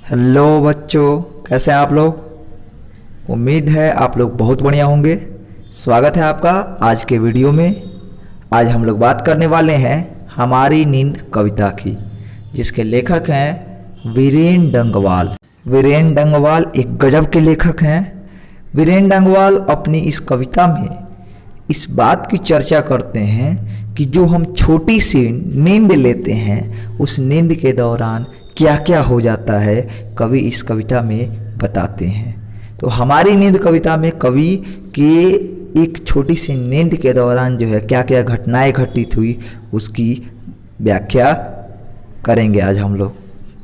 Hello बच्चों, कैसे हैं आप लोग। उम्मीद है आप लोग बहुत बढ़िया होंगे। स्वागत है आपका आज के वीडियो में। आज हम लोग बात करने वाले हैं हमारी नींद कविता की, जिसके लेखक हैं वीरेन डंगवाल। वीरेन डंगवाल एक गजब के लेखक हैं। वीरेन डंगवाल अपनी इस कविता में इस बात की चर्चा करते हैं कि जो हम छोटी सी नींद लेते हैं उस नींद के दौरान क्या क्या हो जाता है, कवि इस कविता में बताते हैं। तो हमारी नींद कविता में कवि के एक छोटी सी नींद के दौरान जो है क्या क्या घटनाएं घटित हुई उसकी व्याख्या करेंगे आज हम लोग।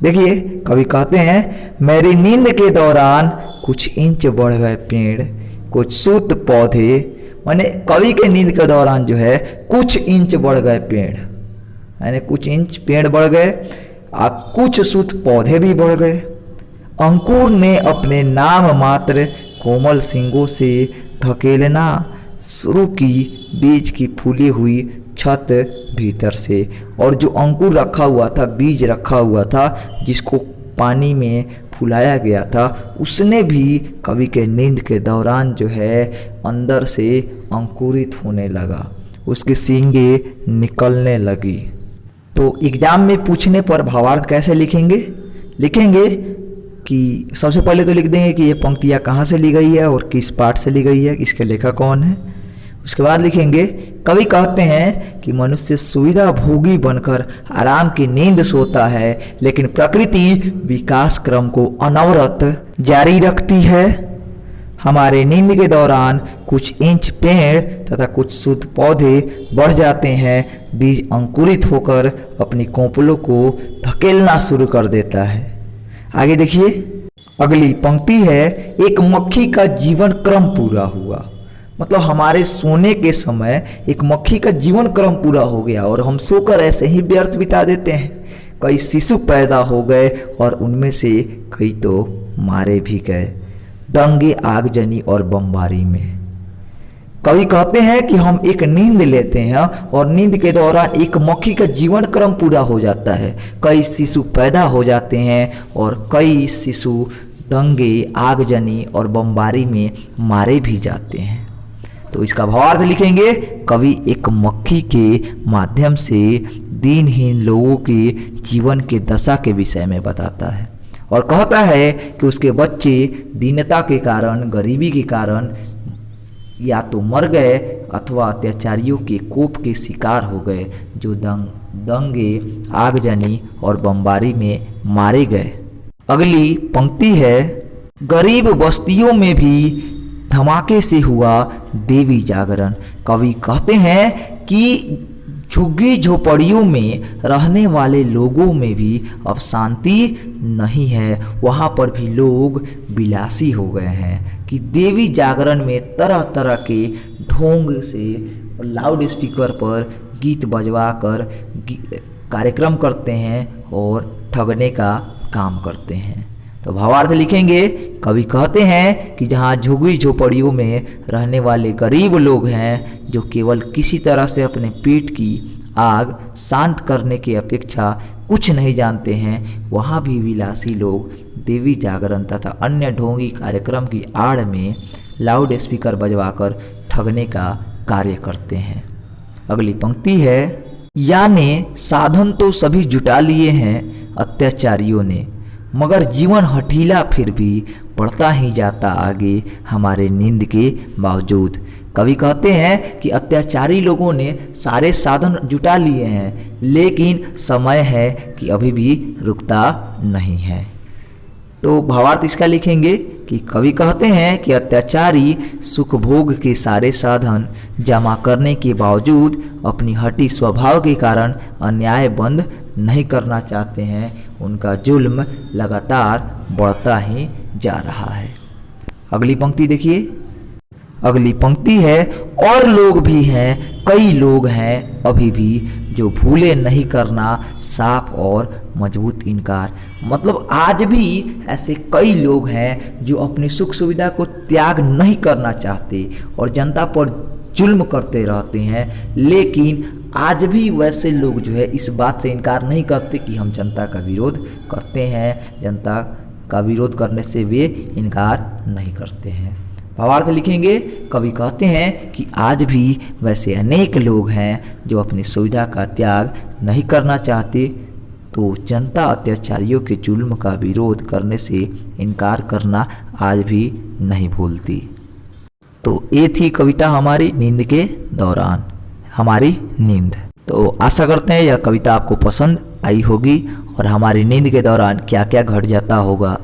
देखिए, कवि कहते हैं, मेरी नींद के दौरान कुछ इंच बढ़ गए पेड़, कुछ सूत पौधे। माने कवि के नींद के दौरान जो है कुछ इंच बढ़ गए पेड़, यानी कुछ इंच पेड़ बढ़ गए, कुछ सूत पौधे भी बढ़ गए। अंकुर ने अपने नाम मात्र कोमल सींगों से धकेलना शुरू की, बीज की फूली हुई छत भीतर से। और जो अंकुर रखा हुआ था, बीज रखा हुआ था, जिसको पानी में फुलाया गया था, उसने भी कवि के नींद के दौरान जो है अंदर से अंकुरित होने लगा, उसकी सींगें निकलने लगी। तो एग्जाम में पूछने पर भावार्थ कैसे लिखेंगे कि सबसे पहले तो लिख देंगे कि ये पंक्तियाँ कहाँ से ली गई है और किस पाठ से ली गई है, इसके लेखक कौन है। उसके बाद लिखेंगे, कवि कहते हैं कि मनुष्य सुविधा भोगी बनकर आराम की नींद सोता है, लेकिन प्रकृति विकास क्रम को अनवरत जारी रखती है। हमारे नींद के दौरान कुछ इंच पेड़ तथा कुछ सूत पौधे बढ़ जाते हैं, बीज अंकुरित होकर अपनी कोंपलों को धकेलना शुरू कर देता है। आगे देखिए, अगली पंक्ति है, एक मक्खी का जीवन क्रम पूरा हुआ। मतलब हमारे सोने के समय एक मक्खी का जीवन क्रम पूरा हो गया और हम सोकर ऐसे ही व्यर्थ बिता देते हैं। कई शिशु पैदा हो गए और उनमें से कई तो मारे भी गए, दंगे, आगजनी और बमबारी में। कवि कहते हैं कि हम एक नींद लेते हैं और नींद के दौरान एक मक्खी का जीवन क्रम पूरा हो जाता है, कई शिशु पैदा हो जाते हैं और कई शिशु दंगे, आगजनी और बमबारी में मारे भी जाते हैं। तो इसका भावार्थ लिखेंगे, कवि एक मक्खी के माध्यम से दीनहीन लोगों के जीवन के दशा के विषय में बताता है और कहता है कि उसके बच्चे दीनता के कारण, गरीबी के कारण या तो मर गए अथवा अत्याचारियों के कोप के शिकार हो गए, जो दंगे, आगजनी और बमबारी में मारे गए। अगली पंक्ति है, गरीब बस्तियों में भी धमाके से हुआ देवी जागरण। कवि कहते हैं कि झुग्गी झोपड़ियों में रहने वाले लोगों में भी अब शांति नहीं है, वहाँ पर भी लोग विलासी हो गए हैं कि देवी जागरण में तरह तरह के ढोंग से लाउड स्पीकर पर गीत बजवा कर कार्यक्रम करते हैं और ठगने का काम करते हैं। तो भावार्थ लिखेंगे, कवि कहते हैं कि जहाँ झुग्गी झोपड़ियों में रहने वाले गरीब लोग हैं, जो केवल किसी तरह से अपने पेट की आग शांत करने की अपेक्षा कुछ नहीं जानते हैं, वहाँ भी विलासी लोग देवी जागरण तथा अन्य ढोंगी कार्यक्रम की आड़ में लाउड स्पीकर बजवाकर ठगने का कार्य करते हैं। अगली पंक्ति है, यानी साधन तो सभी जुटा लिए हैं अत्याचारियों ने, मगर जीवन हठीला फिर भी बढ़ता ही जाता आगे हमारे नींद के बावजूद। कवि कहते हैं कि अत्याचारी लोगों ने सारे साधन जुटा लिए हैं, लेकिन समय है कि अभी भी रुकता नहीं है। तो भावार्थ इसका लिखेंगे कि कवि कहते हैं कि अत्याचारी सुख भोग के सारे साधन जमा करने के बावजूद अपनी हठी स्वभाव के कारण अन्याय बंद नहीं करना चाहते हैं, उनका जुल्म लगातार बढ़ता ही जा रहा है। अगली पंक्ति देखिए, अगली पंक्ति है, और लोग भी हैं, कई लोग हैं अभी भी, जो भूले नहीं करना साफ और मजबूत इनकार। मतलब आज भी ऐसे कई लोग हैं जो अपनी सुख सुविधा को त्याग नहीं करना चाहते और जनता पर जुल्म करते रहते हैं, लेकिन आज भी वैसे लोग जो है इस बात से इनकार नहीं करते कि हम जनता का विरोध करते हैं, जनता का विरोध करने से वे इनकार नहीं करते हैं। भावार्थ लिखेंगे, कवि कहते हैं कि आज भी वैसे अनेक लोग हैं जो अपनी सुविधा का त्याग नहीं करना चाहते, तो जनता अत्याचारियों के जुल्म का विरोध करने से इनकार करना आज भी नहीं भूलती। तो ये थी कविता हमारी नींद के दौरान, हमारी नींद। तो आशा करते हैं यह कविता आपको पसंद आई होगी और हमारी नींद के दौरान क्या क्या घट जाता होगा।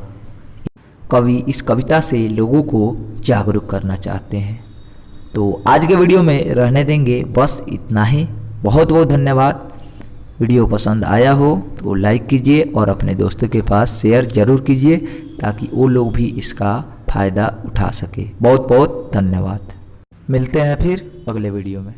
कवि इस कविता से लोगों को जागरूक करना चाहते हैं। तो आज के वीडियो में रहने देंगे, बस इतना ही। बहुत बहुत धन्यवाद। वीडियो पसंद आया हो तो लाइक कीजिए और अपने दोस्तों के पास शेयर जरूर कीजिए ताकि वो लोग भी इसका फ़ायदा उठा सके। बहुत बहुत धन्यवाद। मिलते हैं फिर अगले वीडियो में।